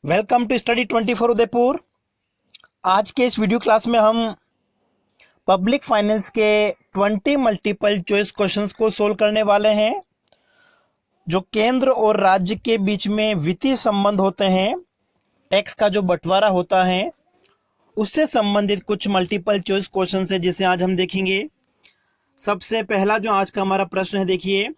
Welcome to study 24 Udaipur. आज के इस वीडियो क्लास में हम पब्लिक फाइनेंस के 20 मल्टीपल चॉइस क्वेश्चंस को सोल्व करने वाले हैं। जो केंद्र और राज्य के बीच में वित्तीय संबंध होते हैं, टैक्स का जो बंटवारा होता है, उससे संबंधित कुछ मल्टीपल चॉइस क्वेश्चंस है जिसे आज हम देखेंगे। सबसे पहला जो आज का हमारा प्रश्न है, देखिए,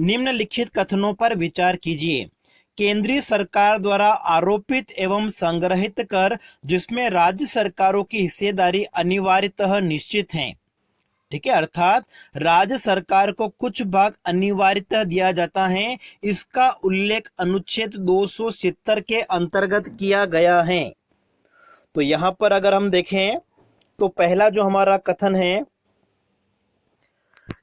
निम्नलिखित कथनों पर विचार कीजिए। केंद्रीय सरकार द्वारा आरोपित एवं संग्रहित कर जिसमें राज्य सरकारों की हिस्सेदारी अनिवार्यतः निश्चित है। ठीक है, अर्थात राज्य सरकार को कुछ भाग अनिवार्यतः दिया जाता है। इसका उल्लेख अनुच्छेद 270 के अंतर्गत किया गया है। तो यहां पर अगर हम देखें तो पहला जो हमारा कथन है,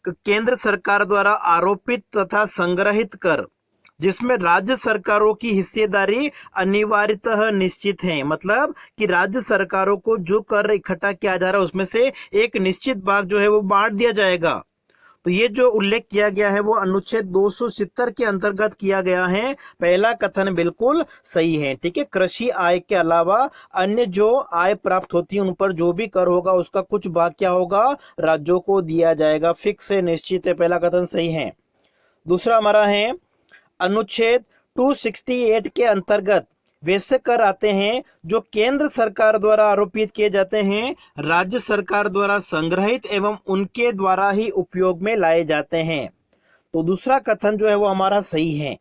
केंद्र सरकार द्वारा आरोपित तथा संग्रहित कर जिसमें राज्य सरकारों की हिस्सेदारी अनिवार्यतः निश्चित है, मतलब कि राज्य सरकारों को जो कर इकट्ठा किया जा रहा है उसमें से एक निश्चित भाग जो है वो बांट दिया जाएगा। तो ये जो उल्लेख किया गया है वो अनुच्छेद 270 के अंतर्गत किया गया है। पहला कथन बिल्कुल सही है। ठीक है, कृषि आय के अलावा अन्य जो आय प्राप्त होती है उन पर जो भी कर होगा उसका कुछ भाग क्या होगा, राज्यों को दिया जाएगा। फिक्स है, निश्चित है, पहला कथन सही है। दूसरा हमारा है, अनुच्छेद 268 के अंतर्गत वैसे कर आते हैं जो केंद्र सरकार द्वारा आरोपित किए जाते हैं, राज्य सरकार द्वारा संग्रहित एवं उनके द्वारा ही उपयोग में लाए जाते हैं। तो दूसरा कथन जो है वो हमारा सही है।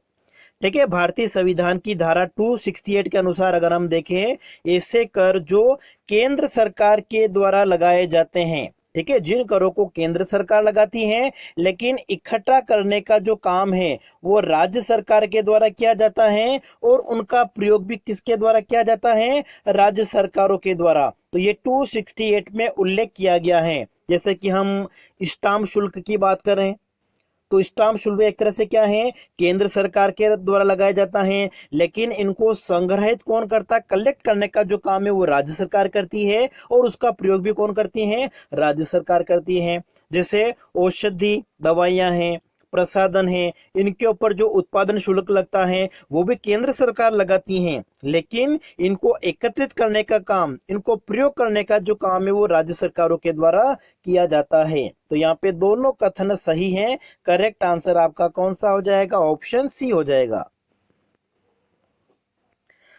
ठीक है, भारतीय संविधान की धारा 268 के अनुसार अगर हम देखें, ऐसे कर जो केंद्र सरकार के द्वारा लगाए जाते हैं, ठीक है, जिन करों को केंद्र सरकार लगाती है लेकिन इकट्ठा करने का जो काम है वो राज्य सरकार के द्वारा किया जाता है और उनका प्रयोग भी किसके द्वारा किया जाता है, राज्य सरकारों के द्वारा। तो ये 268 में उल्लेख किया गया है। जैसे कि हम स्टाम्प शुल्क की बात करें तो स्टाम्प शुल्क एक तरह से क्या है, केंद्र सरकार के द्वारा लगाया जाता है, लेकिन इनको संग्रहित कौन करता है, कलेक्ट करने का जो काम है वो राज्य सरकार करती है और उसका प्रयोग भी कौन करती है, राज्य सरकार करती है। जैसे औषधि दवाइयां हैं, प्रसाधन है, इनके ऊपर जो उत्पादन शुल्क लगता है वो भी केंद्र सरकार लगाती है, लेकिन इनको एकत्रित करने का काम, इनको प्रयोग करने का जो काम है वो राज्य सरकारों के द्वारा किया जाता है। तो यहाँ पे दोनों कथन सही हैं। करेक्ट आंसर आपका कौन सा हो जाएगा, ऑप्शन सी हो जाएगा।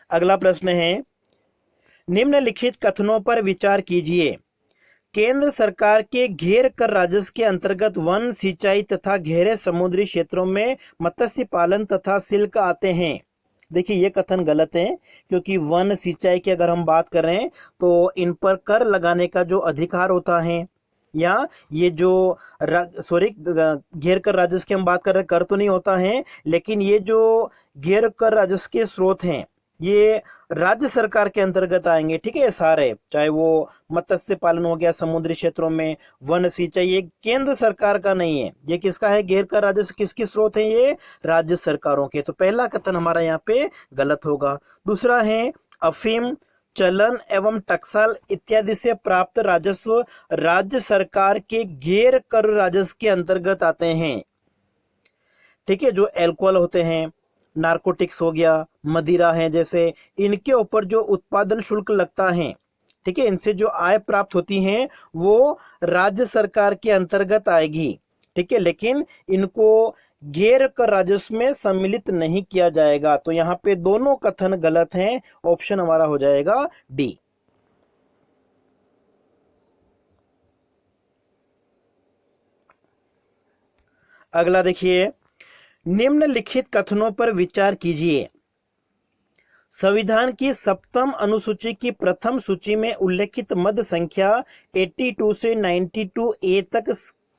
अगला प्रश्न है, निम्नलिखित कथनों पर विचार कीजिए। केंद्र सरकार के घेर कर राजस्व के अंतर्गत वन, सिंचाई तथा गहरे समुद्री क्षेत्रों में मत्स्य पालन तथा शुल्क आते हैं। देखिए ये कथन गलत है, क्योंकि वन सिंचाई की अगर हम बात करें तो इन पर कर लगाने का जो अधिकार होता है, या ये जो घेर कर राजस्व की हम बात कर रहे हैं, कर तो नहीं होता है, लेकिन ये जो घेर कर राजस्व के स्रोत हैं ये राज्य सरकार के अंतर्गत आएंगे। ठीक है, सारे, चाहे वो मत्स्य पालन हो गया समुद्री क्षेत्रों में, वन सिंचाई, ये केंद्र सरकार का नहीं है, ये किसका है, घेर कर राजस्व किसके स्रोत है, ये राज्य सरकारों के। तो पहला कथन हमारा यहाँ पे गलत होगा। दूसरा है, अफीम, चलन एवं टकसाल इत्यादि से प्राप्त राजस्व राज्य सरकार के घेर कर राजस्व के अंतर्गत आते हैं। ठीक है, जो अल्कोहल होते हैं, नारकोटिक्स हो गया, मदिरा है, जैसे इनके ऊपर जो उत्पादन शुल्क लगता है, ठीक है, इनसे जो आय प्राप्त होती है वो राज्य सरकार के अंतर्गत आएगी। ठीक है, लेकिन इनको घेर कर राजस्व में सम्मिलित नहीं किया जाएगा। तो यहाँ पे दोनों कथन गलत हैं। ऑप्शन हमारा हो जाएगा डी। अगला देखिए, निम्नलिखित कथनों पर विचार कीजिए। संविधान की 7वीं अनुसूची की प्रथम सूची में उल्लेखित मद संख्या 82 से 92 ए तक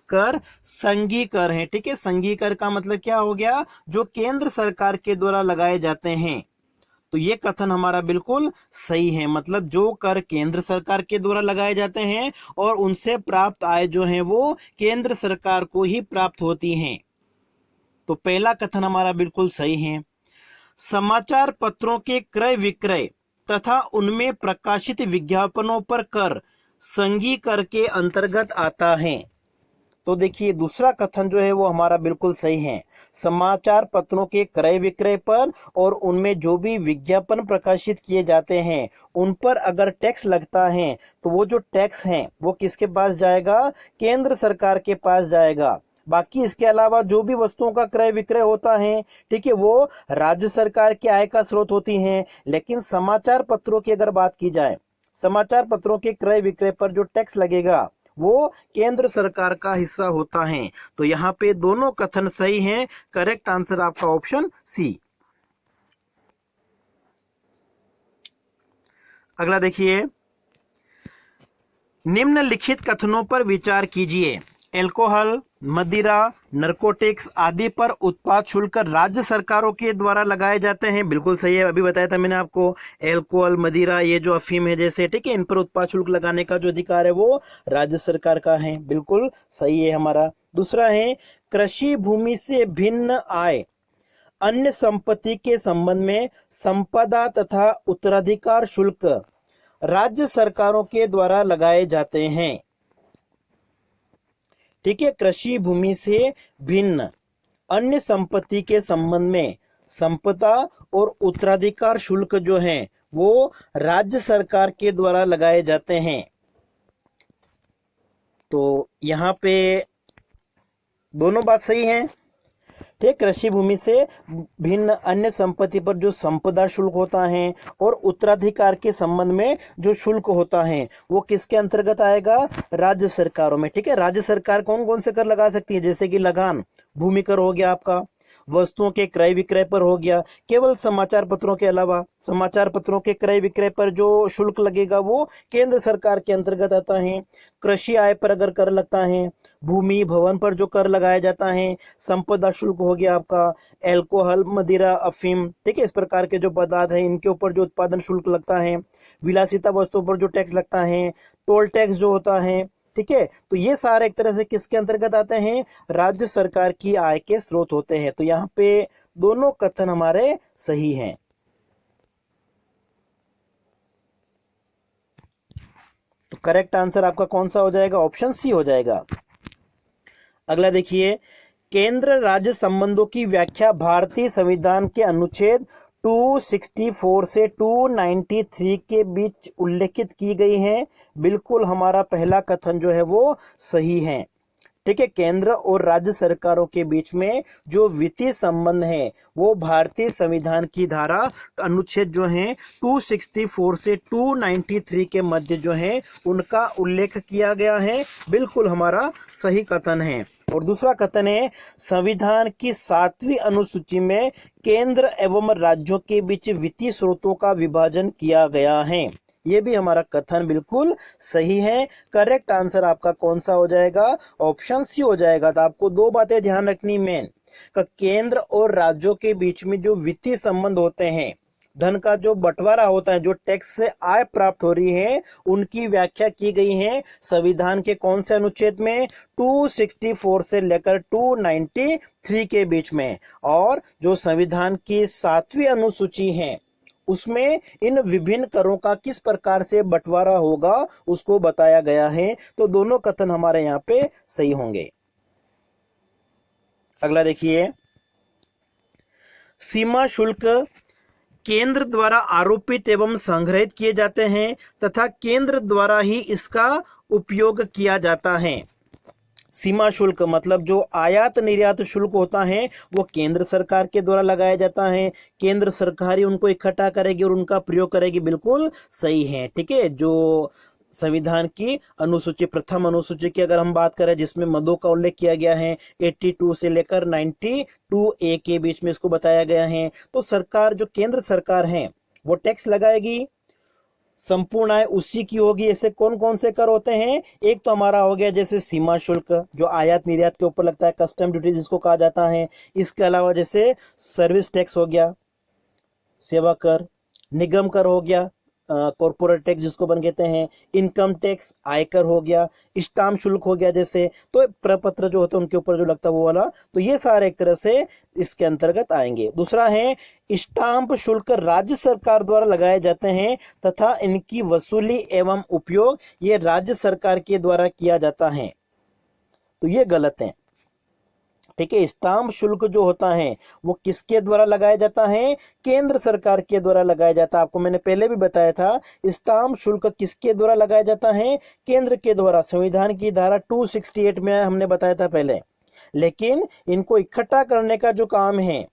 कर संघीय कर है। ठीक है, संघीय कर का मतलब क्या हो गया, जो केंद्र सरकार के द्वारा लगाए जाते हैं। तो ये कथन हमारा बिल्कुल सही है, मतलब जो कर केंद्र सरकार के द्वारा लगाए जाते हैं और उनसे प्राप्त आय जो है वो केंद्र सरकार को ही प्राप्त होती हैं। तो पहला कथन हमारा बिल्कुल सही है। समाचार पत्रों के क्रय विक्रय तथा उनमें प्रकाशित विज्ञापनों पर कर संघीय कर के अंतर्गत आता है। तो देखिए दूसरा कथन जो है वो हमारा बिल्कुल सही है। समाचार पत्रों के क्रय विक्रय पर और उनमें जो भी विज्ञापन प्रकाशित किए जाते हैं उन पर अगर टैक्स लगता है तो वो जो टैक्स है वो किसके पास जाएगा? केंद्र सरकार के पास जाएगा। बाकी इसके अलावा जो भी वस्तुओं का क्रय विक्रय होता है, ठीक है, वो राज्य सरकार की आय का स्रोत होती हैं। लेकिन समाचार पत्रों की अगर बात की जाए, समाचार पत्रों के क्रय विक्रय पर जो टैक्स लगेगा वो केंद्र सरकार का हिस्सा होता है। तो यहाँ पे दोनों कथन सही हैं। करेक्ट आंसर आपका ऑप्शन सी। अगला देखिए, निम्नलिखित कथनों पर विचार कीजिए। एल्कोहल, मदिरा, नरकोटिक्स आदि पर उत्पाद शुल्क राज्य सरकारों के द्वारा लगाए जाते हैं। बिल्कुल सही है, अभी बताया था मैंने आपको। एल्कोहल, मदिरा, ये जो अफीम है जैसे, ठीक है, इन पर उत्पाद शुल्क लगाने का जो अधिकार है वो राज्य सरकार का है। बिल्कुल सही है हमारा। दूसरा है, कृषि भूमि से भिन्न आय अन्य संपत्ति के संबंध में संपदा तथा उत्तराधिकार शुल्क राज्य सरकारों के द्वारा लगाए जाते हैं। ठीक है, कृषि भूमि से भिन्न अन्य संपत्ति के संबंध में संपदा और उत्तराधिकार शुल्क जो हैं वो राज्य सरकार के द्वारा लगाए जाते हैं। तो यहाँ पे दोनों बात सही है। ठीक, कृषि भूमि से भिन्न अन्य संपत्ति पर जो संपदा शुल्क होता है और उत्तराधिकार के संबंध में जो शुल्क होता है वो किसके अंतर्गत आएगा? राज्य सरकारों में। ठीक है, राज्य सरकार कौन कौन से कर लगा सकती है? जैसे कि लगान, भूमि कर हो गया आपका, वस्तुओं के क्रय विक्रय पर हो गया, केवल समाचार पत्रों के अलावा समाचार पत्रों के क्रय विक्रय पर जो शुल्क लगेगा वो केंद्र सरकार के अंतर्गत आता है। कृषि आय पर अगर कर लगता है, भूमि भवन पर जो कर लगाया जाता है, संपदा शुल्क हो गया आपका, एल्कोहल, मदिरा, अफीम, ठीक है, इस प्रकार के जो पदार्थ है इनके ऊपर जो उत्पादन शुल्क लगता है, विलासिता वस्तुओं पर जो टैक्स लगता है, टोल टैक्स जो होता है, ठीक है, तो ये सारे एक तरह से किसके अंतर्गत आते हैं? राज्य सरकार की आय के स्रोत होते हैं। तो यहाँ पे दोनों कथन हमारे सही हैं। तो करेक्ट आंसर आपका कौन सा हो जाएगा? ऑप्शन सी हो जाएगा। अगला देखिए, केंद्र राज्य संबंधों की व्याख्या भारतीय संविधान के अनुच्छेद 264 से 293 के बीच उल्लेखित की गई है। बिल्कुल हमारा पहला कथन जो है वो सही है। ठीक है, केंद्र और राज्य सरकारों के बीच में जो वित्तीय संबंध है वो भारतीय संविधान की धारा अनुच्छेद जो है 264 से 293 के मध्य जो है उनका उल्लेख किया गया है। बिल्कुल हमारा सही कथन है। और दूसरा कथन है, संविधान की 7वीं अनुसूची में केंद्र एवं राज्यों के बीच वित्तीय स्रोतों का विभाजन किया गया है। ये भी हमारा कथन बिल्कुल सही है। करेक्ट आंसर आपका कौन सा हो जाएगा? ऑप्शन सी हो जाएगा। तो आपको दो बातें ध्यान रखनी मेन, कि केंद्र और राज्यों के बीच में जो वित्तीय संबंध होते हैं, धन का जो बंटवारा होता है, जो टैक्स से आय प्राप्त हो रही है, उनकी व्याख्या की गई है संविधान के कौन से अनुच्छेद में? 264 से लेकर 293 के बीच में। और जो संविधान की 7वीं अनुसूची है उसमें इन विभिन्न करों का किस प्रकार से बंटवारा होगा उसको बताया गया है। तो दोनों कथन हमारे यहाँ पे सही होंगे। अगला देखिए, सीमा शुल्क केंद्र द्वारा आरोपित एवं संग्रहित किए जाते हैं तथा केंद्र द्वारा ही इसका उपयोग किया जाता है। सीमा शुल्क मतलब जो आयात निर्यात शुल्क होता है वो केंद्र सरकार के द्वारा लगाया जाता है। केंद्र सरकार ही उनको इकट्ठा करेगी और उनका प्रयोग करेगी। बिल्कुल सही है। ठीक है, जो संविधान की अनुसूची, प्रथम अनुसूची की अगर हम बात करें जिसमें मदों का उल्लेख किया गया है, 82 से लेकर 92A के बीच में इसको बताया गया है। तो सरकार, जो केंद्र सरकार है, वो टैक्स लगाएगी, संपूर्ण आय उसी की होगी। ऐसे कौन कौन से कर होते हैं? एक तो हमारा हो गया जैसे सीमा शुल्क जो आयात निर्यात के ऊपर लगता है, कस्टम ड्यूटी जिसको कहा जाता है। इसके अलावा जैसे सर्विस टैक्स हो गया, सेवा कर, निगम कर हो गया, कॉर्पोरेट टैक्स जिसको बन कहते हैं, इनकम टैक्स, आयकर हो गया, स्टाम्प शुल्क हो गया जैसे, तो प्रपत्र जो होते हैं उनके ऊपर जो लगता है वो वाला। तो ये सारे एक तरह से इसके अंतर्गत आएंगे। दूसरा है, स्टाम्प शुल्क राज्य सरकार द्वारा लगाए जाते हैं तथा इनकी वसूली एवं उपयोग ये राज्य सरकार के द्वारा किया जाता है। तो ये गलत है। ठीक है, स्टाम्प शुल्क जो होता है वो किसके द्वारा लगाया जाता है? केंद्र सरकार के द्वारा लगाया जाता है। आपको मैंने पहले भी बताया था, स्टाम्प शुल्क किसके द्वारा लगाया जाता है? केंद्र के द्वारा। संविधान की धारा 268 में हमने बताया था पहले। लेकिन इनको इकट्ठा करने का जो काम है,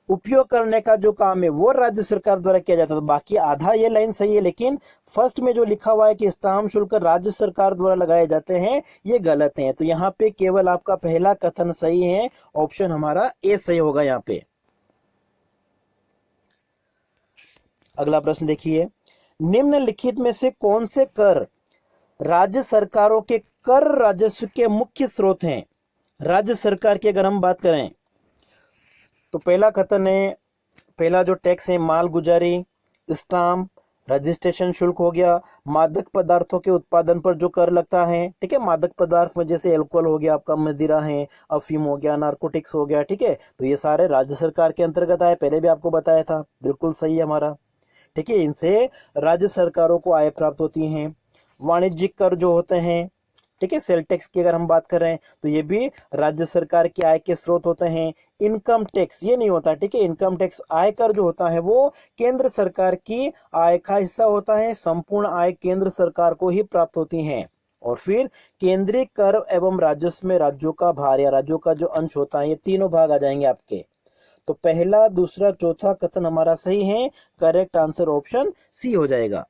उपयोग करने का जो काम है, वो राज्य सरकार द्वारा किया जाता था। बाकी आधा ये लाइन सही है, लेकिन फर्स्ट में जो लिखा हुआ है कि स्टाम्प शुल्क राज्य सरकार द्वारा लगाए जाते हैं, ये गलत है। तो यहाँ पे केवल आपका पहला कथन सही है, ऑप्शन हमारा ए सही होगा यहाँ पे। अगला प्रश्न देखिए, निम्नलिखित में से कौन से कर राज्य सरकारों के कर राजस्व के मुख्य स्रोत हैं? राज्य सरकार की अगर हम बात करें तो पहला कथन है, पहला जो टैक्स है माल गुजारी, स्टाम्प, रजिस्ट्रेशन शुल्क हो गया। मादक पदार्थों के उत्पादन पर जो कर लगता है, ठीक है, मादक पदार्थ में जैसे अल्कोहल हो गया, आपका मदिरा है, अफीम हो गया, नारकोटिक्स हो गया, ठीक है, तो ये सारे राज्य सरकार के अंतर्गत आए। पहले भी आपको बताया था, बिल्कुल सही है हमारा। ठीक है, इनसे राज्य सरकारों को आय प्राप्त होती है। वाणिज्यिक कर जो होते हैं, ठीक है, सेल टैक्स की अगर हम बात कर रहे हैं तो ये भी राज्य सरकार की आय के स्रोत होते हैं। इनकम टैक्स ये नहीं होता, ठीक है, इनकम टैक्स आयकर जो होता है वो केंद्र सरकार की आय का हिस्सा होता है। संपूर्ण आय केंद्र सरकार को ही प्राप्त होती है। और फिर केंद्रीय कर एवं राजस्व में राज्यों का भार या राज्यों का जो अंश होता है, ये तीनों भाग आ जाएंगे आपके। तो पहला, दूसरा, चौथा कथन हमारा सही है। करेक्ट आंसर ऑप्शन सी हो जाएगा।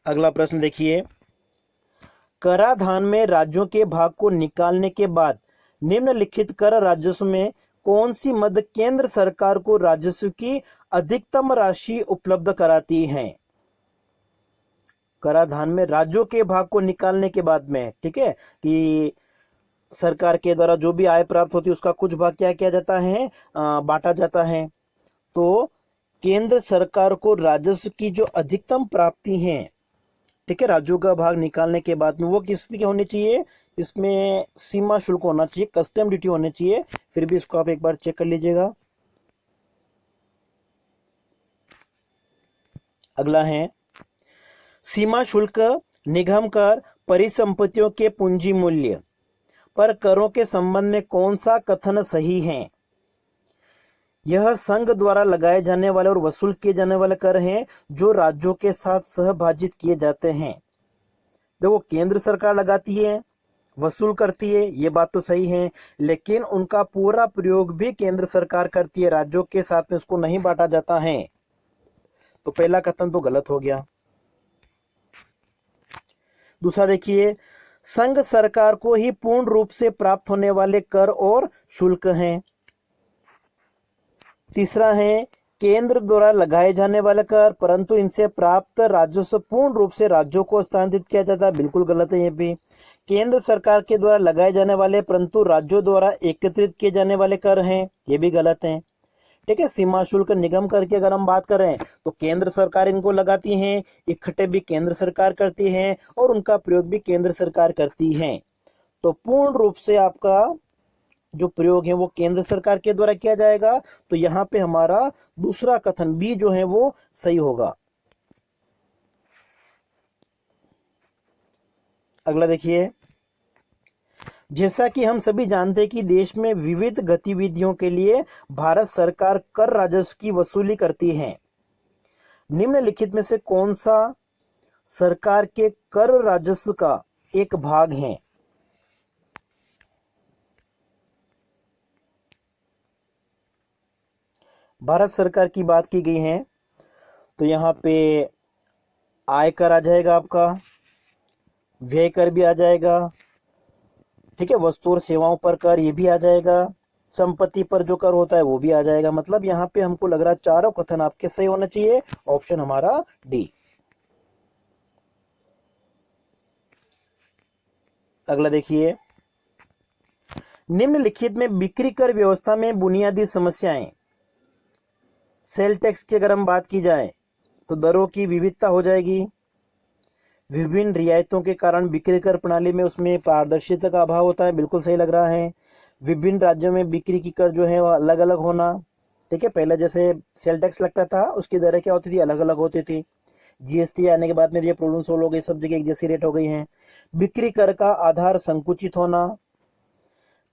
अगला प्रश्न देखिए, कराधान में राज्यों के भाग को निकालने के बाद निम्नलिखित कर राजस्व में कौन सी मद केंद्र सरकार को राजस्व की अधिकतम राशि उपलब्ध कराती है? कराधान में राज्यों के भाग को निकालने के बाद में, ठीक है, कि सरकार के द्वारा जो भी आय प्राप्त होती है उसका कुछ भाग क्या किया जाता है? बांटा जाता है। तो केंद्र सरकार को राजस्व की जो अधिकतम प्राप्ति है, ठीक है, राज्यों का भाग निकालने के बाद में, वो किसमें होनी चाहिए? इसमें सीमा शुल्क होना चाहिए, कस्टम ड्यूटी होनी चाहिए। फिर भी इसको आप एक बार चेक कर लीजिएगा। अगला है, सीमा शुल्क, निगम कर, परिसंपत्तियों के पूंजी मूल्य पर करों के संबंध में कौन सा कथन सही है? यह संघ द्वारा लगाए जाने वाले और वसूल किए जाने वाले कर हैं जो राज्यों के साथ सहभाजित किए जाते हैं। देखो, केंद्र सरकार लगाती है, वसूल करती है, ये बात तो सही है, लेकिन उनका पूरा प्रयोग भी केंद्र सरकार करती है, राज्यों के साथ में उसको नहीं बांटा जाता है। तो पहला कथन तो गलत हो गया। दूसरा देखिए, संघ सरकार को ही पूर्ण रूप से प्राप्त होने वाले कर और शुल्क हैं। तीसरा है, केंद्र द्वारा लगाए जाने वाले कर परंतु इनसे प्राप्त राजस्व पूर्ण रूप से राज्यों को हस्तांतरित किया जाता है, बिल्कुल गलत है ये भी। केंद्र सरकार के द्वारा लगाए जाने वाले परंतु राज्यों द्वारा एकत्रित किए जाने वाले कर हैं, ये भी गलत है। ठीक है, सीमा शुल्क, निगम कर की अगर हम बात करें तो केंद्र सरकार इनको लगाती है, इकट्ठे भी केंद्र सरकार करती है और उनका प्रयोग भी केंद्र सरकार करती है। तो पूर्ण रूप से आपका जो प्रयोग है वो केंद्र सरकार के द्वारा किया जाएगा। तो यहाँ पे हमारा दूसरा कथन बी जो है वो सही होगा। अगला देखिए, जैसा कि हम सभी जानते हैं कि देश में विविध गतिविधियों के लिए भारत सरकार कर राजस्व की वसूली करती है। निम्नलिखित में से कौन सा सरकार के कर राजस्व का एक भाग है? भारत सरकार की बात की गई है तो यहाँ पे आय कर आ जाएगा, आपका व्यय कर भी आ जाएगा, ठीक है, वस्तु और सेवाओं पर कर ये भी आ जाएगा, संपत्ति पर जो कर होता है वो भी आ जाएगा। मतलब यहाँ पे हमको लग रहा है चारों कथन आपके सही होना चाहिए, ऑप्शन हमारा डी। अगला देखिए, निम्नलिखित में बिक्री कर व्यवस्था में बुनियादी समस्याएं। सेल टैक्स की अगर हम बात की जाए तो दरों की विविधता हो जाएगी, विभिन्न रियायतों के कारण बिक्री कर प्रणाली में उसमें पारदर्शिता का अभाव होता है, बिल्कुल सही लग रहा है। विभिन्न राज्यों में बिक्री की कर जो है वो अलग अलग होना, ठीक है, पहले जैसे सेल टैक्स लगता था उसकी दरें क्या होती थी? अलग अलग होती थी। जीएसटी आने के बाद में ये प्रॉब्लम सोल्व हो गई, सब जगह एक जैसी रेट हो गई है। बिक्री कर का आधार संकुचित होना,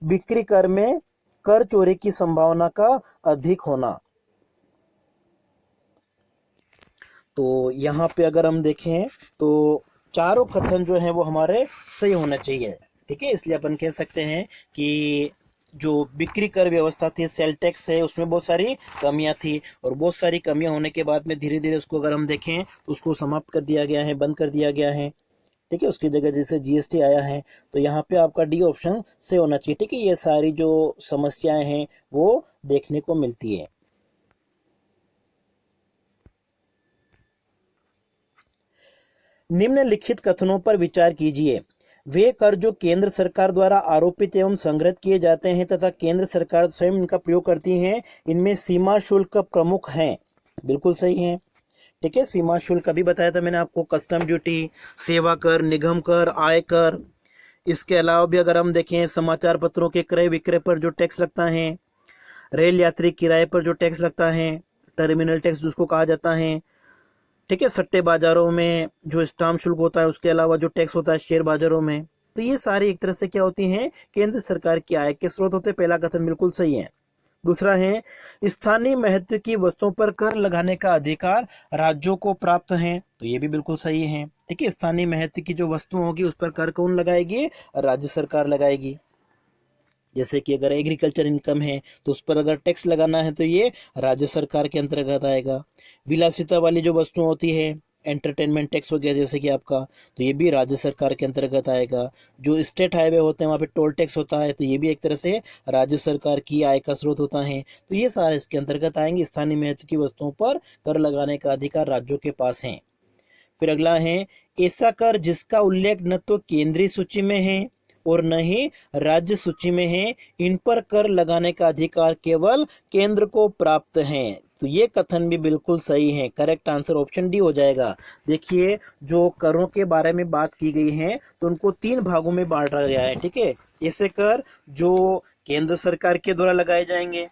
बिक्री कर में कर चोरी की संभावना का अधिक होना। तो यहाँ पे अगर हम देखें तो चारों कथन जो है वो हमारे सही होना चाहिए। ठीक है, इसलिए अपन कह सकते हैं कि जो बिक्री कर व्यवस्था थी, सेल टैक्स है, उसमें बहुत सारी कमियां थी, और बहुत सारी कमियां होने के बाद में धीरे धीरे उसको अगर हम देखें तो उसको समाप्त कर दिया गया है, बंद कर दिया गया है। ठीक है, उसकी जगह जैसे जीएसटी आया है, तो यहाँ पे आपका डी ऑप्शन से होना चाहिए। ठीक है, ये सारी जो समस्याएं हैं वो देखने को मिलती है। निम्नलिखित कथनों पर विचार कीजिए। वे कर जो केंद्र सरकार द्वारा आरोपित एवं संग्रहित किए जाते हैं तथा केंद्र सरकार स्वयं इनका प्रयोग करती है, इनमें सीमा शुल्क प्रमुख हैं। बिल्कुल सही है। ठीक है, सीमा शुल्क अभी बताया था मैंने आपको, कस्टम ड्यूटी, सेवा कर, निगम कर, आय कर। इसके अलावा भी अगर हम देखें, समाचार पत्रों के क्रय विक्रय पर जो टैक्स लगता है, रेल यात्री किराए पर जो टैक्स लगता है, टर्मिनल टैक्स जिसको कहा जाता है। ठीक है, सट्टे बाजारों में जो स्टाम्प शुल्क होता है, उसके अलावा जो टैक्स होता है शेयर बाजारों में। तो ये सारी एक तरह से क्या होती हैं, केंद्र सरकार की आय के स्रोत होते हैं। पहला कथन बिल्कुल सही है। दूसरा है, स्थानीय महत्व की वस्तुओं पर कर लगाने का अधिकार राज्यों को प्राप्त है। तो ये भी बिल्कुल सही है। ठीक है, स्थानीय महत्व की जो वस्तु होगी उस पर कर कौन लगाएगी, राज्य सरकार लगाएगी। जैसे कि अगर एग्रीकल्चर इनकम है तो उस पर अगर टैक्स लगाना है तो ये राज्य सरकार के अंतर्गत आएगा। विलासिता वाली जो वस्तु होती है, एंटरटेनमेंट टैक्स हो गया जैसे कि आपका, तो ये भी राज्य सरकार के अंतर्गत आएगा। जो स्टेट हाईवे होते हैं वहाँ पे टोल टैक्स होता है, तो ये भी एक तरह से राज्य सरकार की आय का स्रोत होता है। तो ये सारे इसके अंतर्गत आएंगे। स्थानीय महत्व की वस्तुओं पर कर लगाने का अधिकार राज्यों के पास है। फिर अगला है, ऐसा कर जिसका उल्लेख न तो केंद्रीय सूची में है और न ही राज्य सूची में है, इन पर कर लगाने का अधिकार केवल केंद्र को प्राप्त है। तो ये कथन भी बिल्कुल सही है। करेक्ट आंसर ऑप्शन डी हो जाएगा। देखिए, जो करों के बारे में बात की गई है तो उनको 3 भागों में बांटा गया है। ठीक है, ऐसे कर जो केंद्र सरकार के द्वारा लगाए जाएंगे।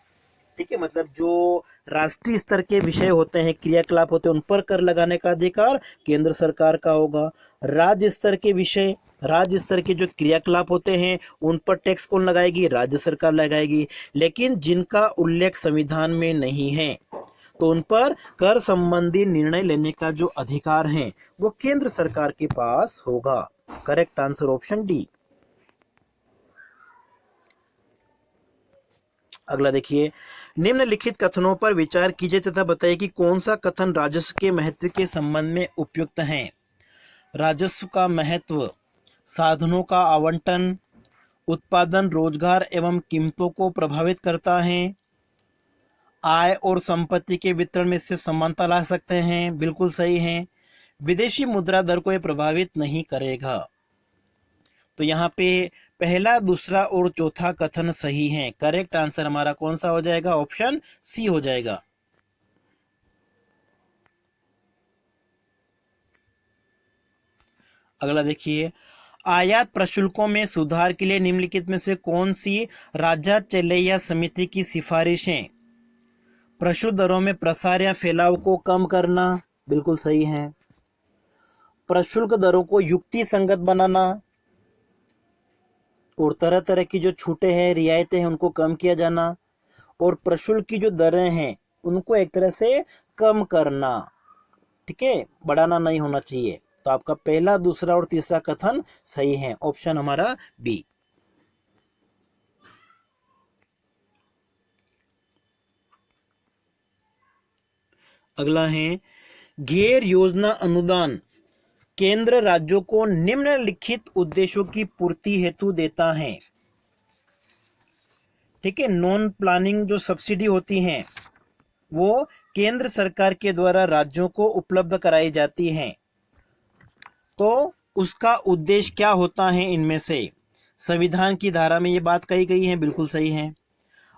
ठीक है, मतलब जो राष्ट्रीय स्तर के विषय होते हैं, क्रियाकलाप होते हैं, उन पर कर लगाने का अधिकार केंद्र सरकार का होगा। राज्य स्तर के विषय, राज्य स्तर के जो क्रियाकलाप होते हैं उन पर टैक्स कौन लगाएगी, राज्य सरकार लगाएगी। लेकिन जिनका उल्लेख संविधान में नहीं है तो उन पर कर संबंधी निर्णय लेने का जो अधिकार है वो केंद्र सरकार के पास होगा। Correct answer option D. अगला देखिए, निम्नलिखित कथनों पर विचार कीजिए तथा बताइए कि कौन सा कथन राजस्व के महत्व के संबंध में उपयुक्त है। राजस्व का महत्व साधनों का आवंटन, उत्पादन, रोजगार एवं कीमतों को प्रभावित करता है। आय और संपत्ति के वितरण में इससे समानता ला सकते हैं। बिल्कुल सही है। विदेशी मुद्रा दर को यह प्रभावित नहीं करेगा। तो यहाँ पे पहला, दूसरा और चौथा कथन सही है। करेक्ट आंसर हमारा कौन सा हो जाएगा, ऑप्शन सी हो जाएगा। अगला देखिए, आयात प्रशुल्कों में सुधार के लिए निम्नलिखित में से कौन सी राज्य चलैया समिति की सिफारिशें। प्रशुल्क दरों में प्रसार या फैलाव को कम करना, बिल्कुल सही है। प्रशुल्क दरों को युक्ति संगत बनाना, और तरह तरह की जो छूटें हैं, रियायतें हैं, उनको कम किया जाना, और प्रशुल्क की जो दरें हैं उनको एक तरह से कम करना। ठीक है, बढ़ाना नहीं होना चाहिए। तो आपका पहला, दूसरा और तीसरा कथन सही है। ऑप्शन हमारा बी। अगला है, गैर योजना अनुदान केंद्र राज्यों को निम्नलिखित उद्देश्यों की पूर्ति हेतु देता है। ठीक है, नॉन प्लानिंग जो सब्सिडी होती हैं वो केंद्र सरकार के द्वारा राज्यों को उपलब्ध कराई जाती हैं। तो उसका उद्देश्य क्या होता है इनमें से। संविधान की धारा में ये बात कही गई है, बिल्कुल सही है।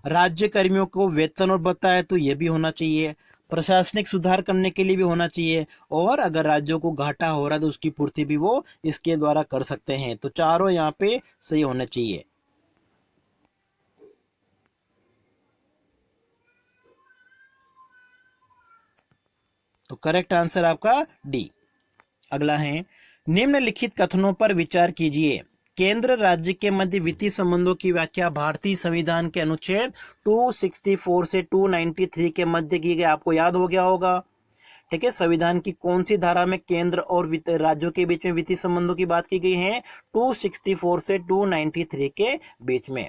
राज्य कर्मियों को वेतन और भत्ता है तो ये भी होना चाहिए। प्रशासनिक सुधार करने के लिए भी होना चाहिए। और अगर राज्यों को घाटा हो रहा है तो उसकी पूर्ति भी वो इसके द्वारा कर सकते हैं। तो चारों यहाँ पे सही होने चाहिए। तो करेक्ट आंसर आपका डी। अगला है, निम्नलिखित कथनों पर विचार कीजिए। केंद्र राज्य के मध्य वित्तीय संबंधों की व्याख्या भारतीय संविधान के अनुच्छेद 264 से 293 के मध्य की गई। आपको याद हो गया होगा, ठीक है। संविधान की कौन सी धारा में केंद्र और राज्यों के बीच में वित्तीय संबंधों की बात की गई है? 264 से 293 के बीच में।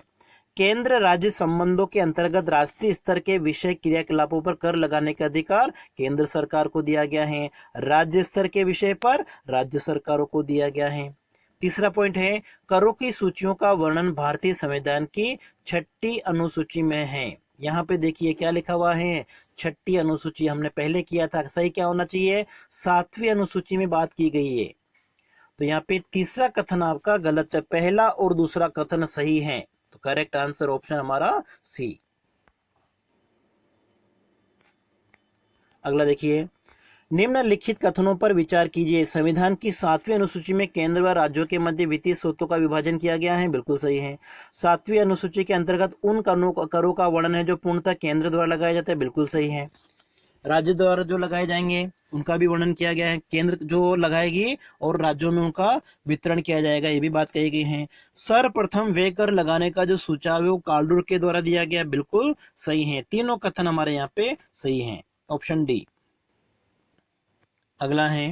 केंद्र राज्य संबंधों के अंतर्गत राष्ट्रीय स्तर के विषय क्रियाकलापों पर कर लगाने का अधिकार केंद्र सरकार को दिया गया है। राज्य स्तर के विषय पर राज्य सरकारों को दिया गया है। तीसरा पॉइंट है, करों की सूचियों का वर्णन भारतीय संविधान की 6ठी अनुसूची में है। यहाँ पे देखिए क्या लिखा हुआ है, 6ठी अनुसूची। हमने पहले किया था, सही क्या होना चाहिए? 7वीं अनुसूची में बात की गई है। तो यहाँ पे तीसरा कथन आपका गलत है, पहला और दूसरा कथन सही है। तो करेक्ट आंसर ऑप्शन हमारा सी। अगला देखिए, निम्नलिखित कथनों पर विचार कीजिए। संविधान की 7वीं अनुसूची में केंद्र व राज्यों के मध्य वित्तीय स्रोतों का विभाजन किया गया है, बिल्कुल सही है। 7वीं अनुसूची के अंतर्गत उन करों का वर्णन है जो पूर्णतः केंद्र द्वारा लगाया जाता है, बिल्कुल सही है। राज्य द्वारा जो लगाए जाएंगे उनका भी वर्णन किया गया है, केंद्र जो लगाएगी और राज्यों में उनका वितरण किया जाएगा, ये भी बात कही गई है। सर्वप्रथम वे कर लगाने का जो सुझाव है वो कार्डूर के द्वारा दिया गया, बिल्कुल सही है। तीनों कथन हमारे यहाँ पे सही है, ऑप्शन डी। अगला है,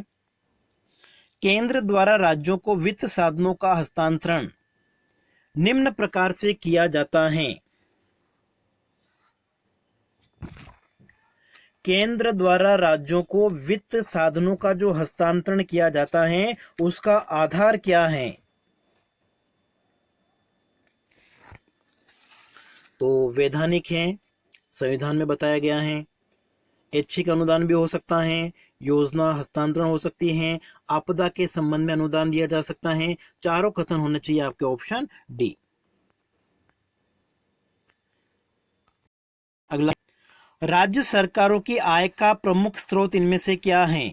केंद्र द्वारा राज्यों को वित्त साधनों का हस्तांतरण निम्न प्रकार से किया जाता है। केंद्र द्वारा राज्यों को वित्त साधनों का जो हस्तांतरण किया जाता है उसका आधार क्या है? तो वैधानिक है, संविधान में बताया गया है। ऐच्छिक अनुदान भी हो सकता है, योजना हस्तांतरण हो सकती है, आपदा के संबंध में अनुदान दिया जा सकता है। चारों कथन होने चाहिए आपके, ऑप्शन डी। अगला, राज्य सरकारों की आय का प्रमुख स्रोत इनमें से क्या है?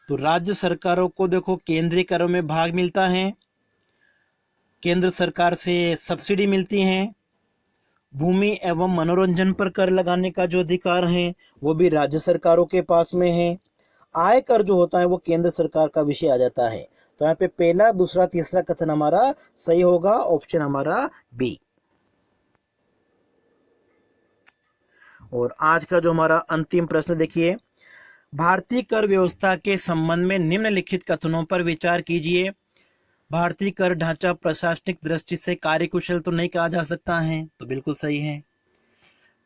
तो राज्य सरकारों को देखो केंद्रीय करों में भाग मिलता है, केंद्र सरकार से सब्सिडी मिलती है, भूमि एवं मनोरंजन पर कर लगाने का जो अधिकार है वो भी राज्य सरकारों के पास में है। आय कर जो होता है वो केंद्र सरकार का विषय आ जाता है। तो यहाँ पे पहला, दूसरा, तीसरा कथन हमारा सही होगा, ऑप्शन हमारा बी। और आज का जो हमारा अंतिम प्रश्न देखिए, भारतीय कर व्यवस्था के संबंध में निम्नलिखित कथनों पर विचार कीजिए। भारतीय कर ढांचा प्रशासनिक दृष्टि से कार्यकुशल तो नहीं कहा जा सकता है, तो बिल्कुल सही है।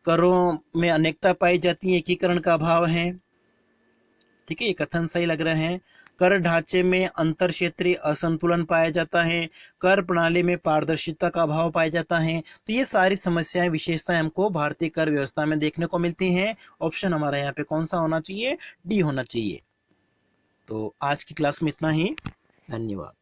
करों में अनेकता पाई जाती है, एकीकरण का अभाव है, ठीक है, ये कथन सही लग रहे हैं। कर ढांचे में अंतर क्षेत्रीय असंतुलन पाया जाता है, कर प्रणाली में पारदर्शिता का अभाव पाया जाता है। तो ये सारी समस्याएं, विशेषताएं हमको भारतीय कर व्यवस्था में देखने को मिलती हैं। ऑप्शन हमारा यहाँ पे कौन सा होना चाहिए? डी होना चाहिए। तो आज की क्लास में इतना ही, धन्यवाद।